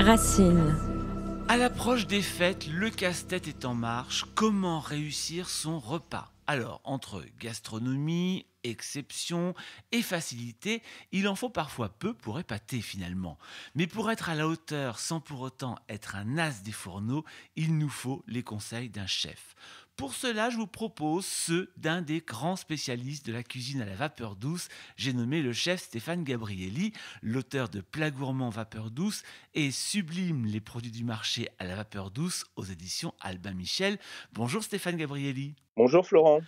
Racine. À l'approche des fêtes, le casse-tête est en marche. Comment réussir son repas? Alors, entre gastronomie, exception et facilité, il en faut parfois peu pour épater finalement. Mais pour être à la hauteur sans pour autant être un as des fourneaux, il nous faut les conseils d'un chef. Pour cela, je vous propose ceux d'un des grands spécialistes de la cuisine à la vapeur douce. J'ai nommé le chef Stéphane Gabrielli, l'auteur de Plats gourmands vapeur douce et Sublime les produits du marché à la vapeur douce aux éditions Albin Michel. Bonjour Stéphane Gabrielli. Bonjour Florent.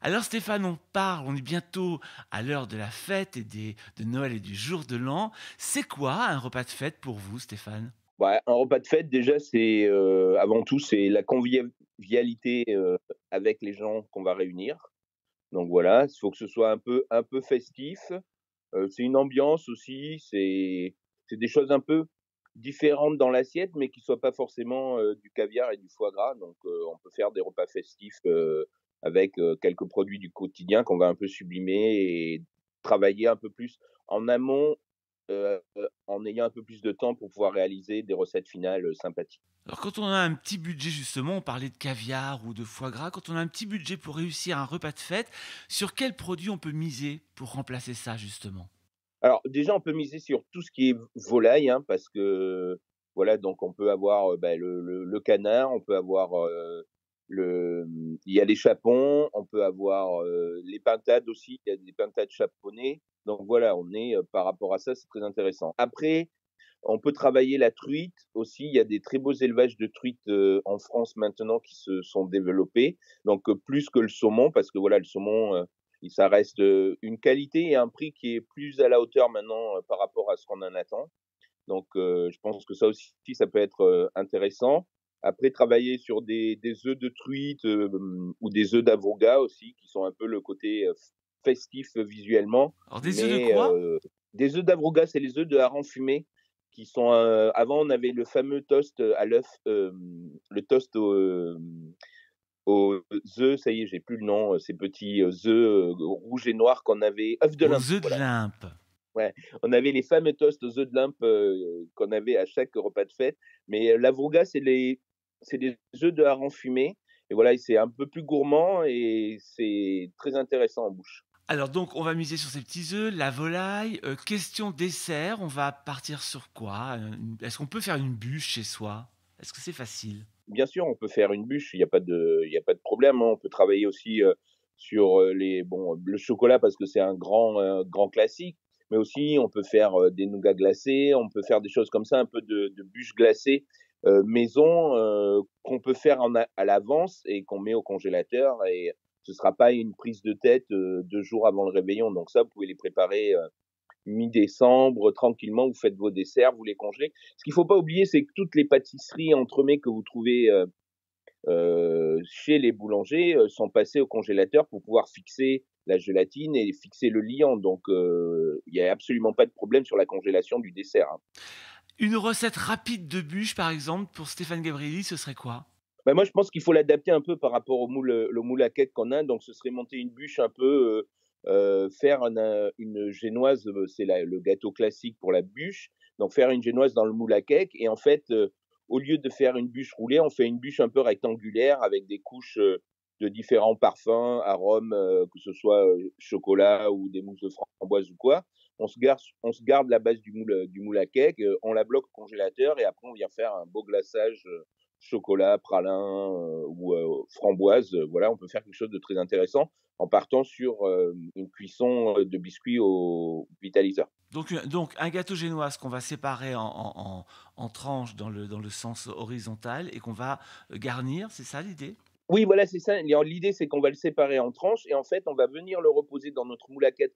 Alors Stéphane, on est bientôt à l'heure de la fête de Noël et du jour de l'an. C'est quoi un repas de fête pour vous Stéphane? Ouais, un repas de fête déjà c'est, avant tout c'est la convivialité, avec les gens qu'on va réunir. Donc voilà, il faut que ce soit un peu festif, c'est une ambiance aussi, c'est des choses un peu différentes dans l'assiette, mais qui soient pas forcément, du caviar et du foie gras. Donc on peut faire des repas festifs, avec, quelques produits du quotidien qu'on va un peu sublimer et travailler un peu plus en amont, en ayant un peu plus de temps pour pouvoir réaliser des recettes finales, sympathiques. Alors quand on a un petit budget justement, on parlait de caviar ou de foie gras, quand on a un petit budget pour réussir un repas de fête, sur quel produit on peut miser pour remplacer ça justement? Alors déjà, on peut miser sur tout ce qui est volaille, hein, parce que voilà, donc on peut avoir, le canard, on peut avoir, il y a les chapons, on peut avoir, les pintades aussi, il y a des pintades chaponnées. Donc voilà, on est, par rapport à ça, c'est très intéressant. Après, on peut travailler la truite aussi, il y a des très beaux élevages de truites, en France maintenant qui se sont développés. Donc, plus que le saumon parce que voilà, le saumon, ça reste, une qualité et un prix qui est plus à la hauteur maintenant, par rapport à ce qu'on en attend. Donc, je pense que ça aussi, ça peut être, intéressant. Après travailler sur des œufs de truite, ou des œufs d'avocat aussi qui sont un peu le côté, festif, visuellement. Alors des œufs de Mais, quoi? des œufs d'avocat, c'est les œufs de hareng fumé qui sont, avant on avait le fameux toast, à l'œuf, le toast aux œufs, ça y est, j'ai plus le nom, ces petits, œufs, rouges et noirs qu'on avait œufs de Aux Limpe, œufs de voilà. limpe. Ouais, on avait les fameux toasts aux œufs de Limpe, qu'on avait à chaque repas de fête. Mais, l'avocat, c'est des œufs de hareng fumés et voilà et c'est un peu plus gourmand et c'est très intéressant en bouche. Alors donc on va miser sur ces petits œufs, la volaille. Question dessert, on va partir sur quoi? Est-ce qu'on peut faire une bûche chez soi? Est-ce que c'est facile? Bien sûr, on peut faire une bûche, il y a pas de problème, hein. On peut travailler aussi, sur, le chocolat parce que c'est un grand classique, mais aussi on peut faire, des nougats glacés, on peut faire des choses comme ça, un peu de bûches glacées, maison, qu'on peut faire à l'avance et qu'on met au congélateur et ce sera pas une prise de tête, 2 jours avant le réveillon. Donc ça, vous pouvez les préparer, mi-décembre, tranquillement, vous faites vos desserts, vous les congelez. Ce qu'il faut pas oublier, c'est que toutes les pâtisseries entremets que vous trouvez, chez les boulangers, sont passées au congélateur pour pouvoir fixer la gélatine et fixer le liant. Donc, il y a absolument pas de problème sur la congélation du dessert, hein. Une recette rapide de bûche par exemple pour Stéphane Gabrielli, ce serait quoi? Bah, moi, je pense qu'il faut l'adapter un peu par rapport le moule à cake qu'on a. Donc, ce serait monter une bûche un peu, faire une génoise, c'est le gâteau classique pour la bûche. Donc, faire une génoise dans le moule à cake et en fait, au lieu de faire une bûche roulée, on fait une bûche un peu rectangulaire avec des couches, de différents parfums, arômes, que ce soit, chocolat ou des mousses de framboise ou quoi. On se garde la base du moule à cake, on la bloque au congélateur et après on vient faire un beau glaçage, chocolat, pralin, ou framboise, voilà, on peut faire quelque chose de très intéressant en partant sur, une cuisson, de biscuits au vitaliseur. Donc un gâteau génoise qu'on va séparer en tranches dans le sens horizontal et qu'on va garnir, c'est ça l'idée? Oui, voilà, c'est ça. L'idée, c'est qu'on va le séparer en tranches et en fait, on va venir le reposer dans notre moule à cake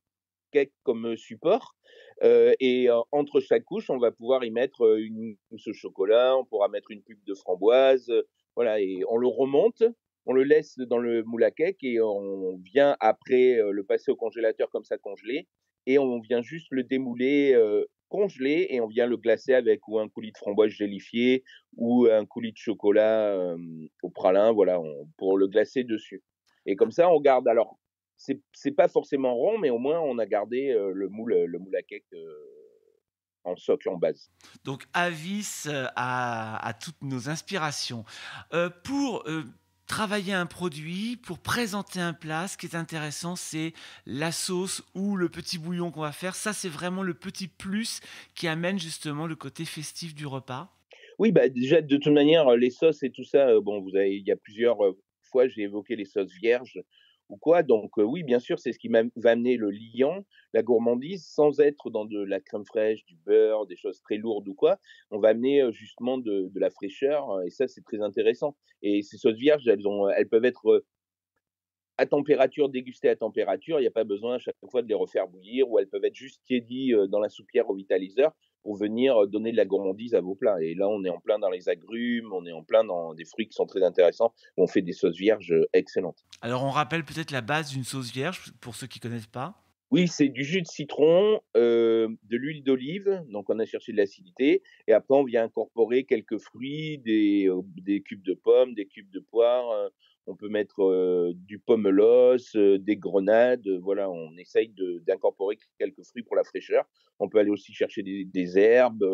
comme, support, et entre chaque couche, on va pouvoir y mettre, une mousse au chocolat, on pourra mettre une pulpe de framboise, voilà et on le remonte, on le laisse dans le moule à cake et on vient après, le passer au congélateur comme ça congelé et on vient juste le démouler, congelé et on vient le glacer avec ou un coulis de framboise gélifié ou un coulis de chocolat, au pralin, voilà, pour le glacer dessus et comme ça, on garde alors c'est pas forcément rond, mais au moins on a gardé, le moule à cake, en socle, en base. Donc avis, à toutes nos inspirations. Pour, travailler un produit, pour présenter un plat, ce qui est intéressant, c'est la sauce ou le petit bouillon qu'on va faire. Ça, c'est vraiment le petit plus qui amène justement le côté festif du repas? Oui, bah, déjà, de toute manière, les sauces et tout ça, bon, il y a plusieurs, fois, j'ai évoqué les sauces vierges ou quoi, donc oui, bien sûr, c'est ce qui va amener le liant, la gourmandise, sans être dans de la crème fraîche, du beurre, des choses très lourdes ou quoi. On va amener, justement de la fraîcheur, et ça, c'est très intéressant et ces sauces vierges, elles peuvent être, à température, dégustées à température, il y a pas besoin à chaque fois de les refaire bouillir ou elles peuvent être juste tiédies, dans la soupière au vitaliseur pour venir, donner de la gourmandise à vos plats et là, on est en plein dans les agrumes, on est en plein dans des fruits qui sont très intéressants. On fait des sauces vierges, excellentes. Alors on rappelle peut-être la base d'une sauce vierge pour ceux qui connaissent pas? Oui, c'est du jus de citron, de l'huile d'olive, donc on a cherché de l'acidité et après on vient incorporer quelques fruits, des cubes de pommes, des cubes de poires, on peut mettre, du pomelos, des grenades, voilà, on essaye d'incorporer quelques fruits pour la fraîcheur. On peut aller aussi chercher des herbes,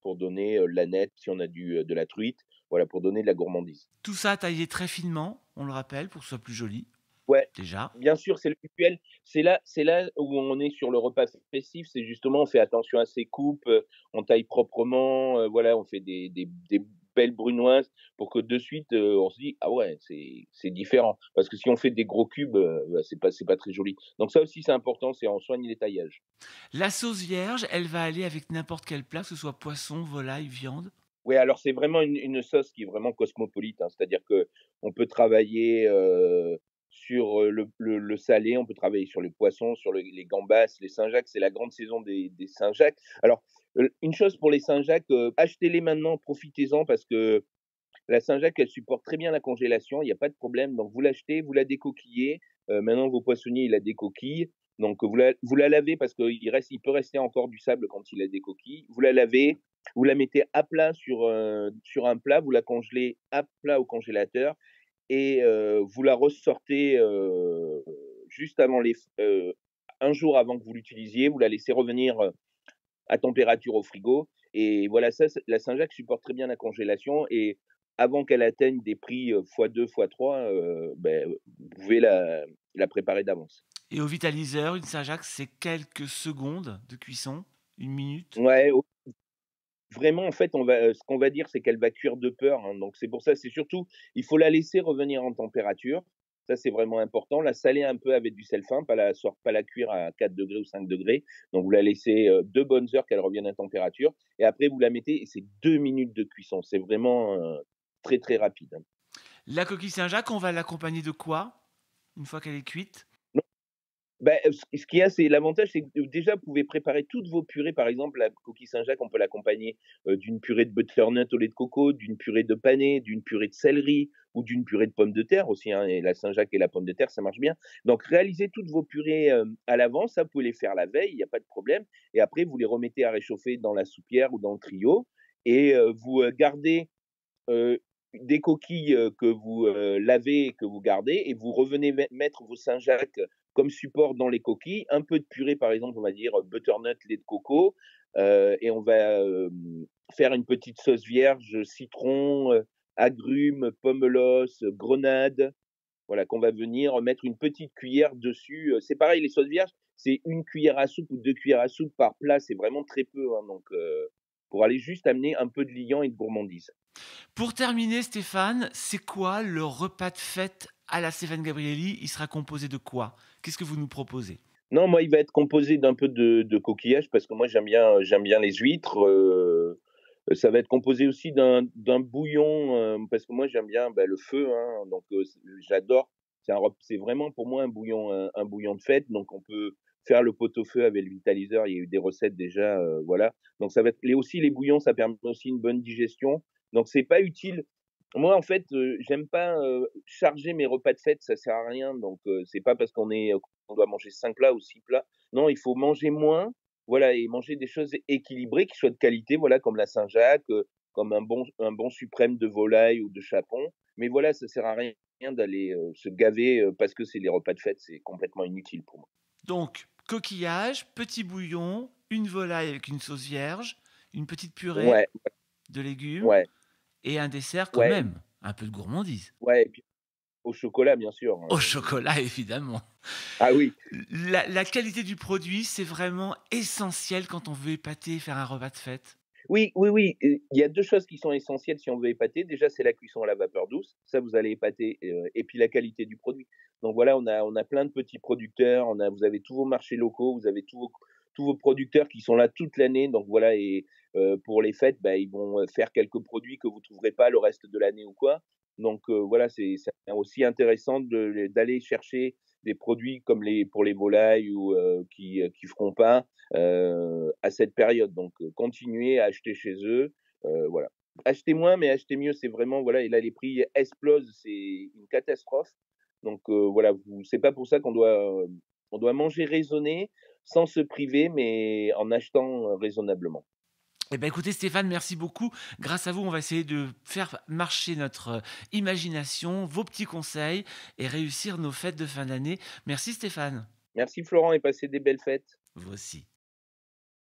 pour donner, l'aneth si on a de la truite, voilà, pour donner de la gourmandise. Tout ça taillé très finement, on le rappelle, pour que ce soit plus joli, Ouais, déjà. bien sûr, c'est le rituel. C'est là où on est sur le repas festif, c'est justement on fait attention à ses coupes, on taille proprement, voilà, on fait des belles brunoises pour que de suite, on se dit: «Ah ouais, c'est différent». Parce que si on fait des gros cubes, bah, c'est pas très joli. Donc ça aussi, c'est important, c'est on soigne les taillages. La sauce vierge, elle va aller avec n'importe quel plat, que ce soit poisson, volaille, viande? Ouais, alors c'est vraiment une sauce qui est vraiment cosmopolite, hein. C'est-à-dire qu'on peut travailler, sur, le salé, on peut travailler sur les poissons, sur les gambas, les Saint-Jacques, c'est la grande saison des Saint-Jacques. Alors, une chose pour les Saint-Jacques, achetez-les maintenant, profitez-en parce que la Saint-Jacques, elle supporte très bien la congélation, il y a pas de problème. Donc vous l'achetez, vous la décoquillez, maintenant vos poissonniers, ils la décoquillent. Donc vous la lavez parce il peut rester encore du sable quand il la décoquille. Vous la lavez, vous la mettez à plat sur un plat, vous la congelez à plat au congélateur et vous la ressortez, juste avant un jour avant que vous l'utilisiez. Vous la laissez revenir, à température au frigo et voilà, ça, la Saint-Jacques supporte très bien la congélation et avant qu'elle atteigne des prix, x2, x3, vous pouvez la préparer d'avance. Et au vitaliseur, une Saint-Jacques, c'est quelques secondes de cuisson? Une minute? Ouais, vraiment, en fait, ce qu'on va dire, c'est qu'elle va cuire de peur, hein, donc c'est pour ça, c'est surtout il faut la laisser revenir en température. Ça, c'est vraiment important. La saler un peu avec du sel fin, pas la cuire à 4 degrés ou 5 degrés. Donc vous la laissez, 2 bonnes heures qu'elle revienne à température et après vous la mettez et c'est 2 minutes de cuisson. C'est vraiment, très, très rapide, hein. La coquille Saint-Jacques, on va l'accompagner de quoi? Une fois qu'elle est cuite? Bah, ce qu'il y a, c'est l'avantage, c'est que déjà, vous pouvez préparer toutes vos purées. Par exemple, la coquille Saint-Jacques, on peut l'accompagner, d'une purée de butternut au lait de coco, d'une purée de panais, d'une purée de céleri ou d'une purée de pommes de terre aussi, hein, et la Saint-Jacques et la pomme de terre, ça marche bien. Donc réalisez toutes vos purées, à l'avance, ça, vous pouvez les faire la veille, il y a pas de problème et après vous les remettez à réchauffer dans la soupière ou dans le Trio et vous, gardez heu, des coquilles, que vous, lavez et que vous gardez et vous revenez mettre vos Saint-Jacques comme support dans les coquilles. Un peu de purée, par exemple, on va dire, butternut, lait de coco, et on va, faire une petite sauce vierge, citron, agrumes, pomelos, grenade, voilà, qu'on va venir mettre une petite cuillère dessus, c'est pareil, les sauces vierges, c'est une cuillère à soupe ou 2 cuillères à soupe par plat, c'est vraiment très peu, hein, donc pour aller juste amener un peu de liant et de gourmandise. Pour terminer, Stéphane, c'est quoi le repas de fête à la Stéphane Gabrielli? Il sera composé de quoi? Qu'est-ce que vous nous proposez? Non, moi, il va être composé d'un peu de coquillage parce que moi, j'aime bien les huîtres, ça va être composé aussi d'un bouillon, parce que moi, j'aime bien, bah, le feu, hein, donc j'adore. C'est vraiment pour moi un bouillon de fête, donc on peut faire le pot-au-feu avec le vitaliseur. Il y a eu des recettes déjà, voilà. Donc ça va être les bouillons, ça permet aussi une bonne digestion, donc c'est pas utile. Moi, en fait, j'aime pas, charger mes repas de fête, ça sert à rien, donc c'est pas parce qu'on doit manger 5 plats ou 6 plats. Non, il faut manger moins, voilà et manger des choses équilibrées qui soient de qualité, voilà, comme la Saint-Jacques, comme un bon suprême de volaille ou de chapon. Mais voilà, ça sert à rien d'aller, se gaver, parce que c'est les repas de fête, c'est complètement inutile pour moi. Donc, coquillage, petit bouillon, une volaille avec une sauce vierge, une petite purée Ouais, de légumes ouais, et un dessert quand ouais, même, un peu de gourmandise. ouais et puis au chocolat, bien sûr, Au chocolat évidemment. ah oui, La qualité du produit, c'est vraiment essentiel quand on veut épater et faire un repas de fête? oui, oui, oui, il y a 2 choses qui sont essentielles si on veut épater. Déjà, c'est la cuisson à la vapeur douce, ça vous allez épater, et puis la qualité du produit. Donc voilà, on a plein de petits producteurs, vous avez tous vos marchés locaux, vous avez tous vos producteurs qui sont là toute l'année, donc voilà et pour les fêtes, bah, ils vont, faire quelques produits que vous trouverez pas le reste de l'année ou quoi. Donc voilà, c'est aussi intéressant d'aller chercher des produits comme les pour les volailles ou qui feront pain, à cette période. Donc, continuez à acheter chez eux, voilà. Achetez moins, mais achetez mieux, c'est vraiment voilà et là les prix explosent, c'est une catastrophe. Donc, voilà, vous c'est pas pour ça on doit manger raisonné, sans se priver, mais en achetant, raisonnablement. Eh ben, écoutez Stéphane, merci beaucoup. Grâce à vous, on va essayer de faire marcher notre, imagination, vos petits conseils et réussir nos fêtes de fin d'année. Merci Stéphane. Merci Florent et passez des belles fêtes. Vous aussi.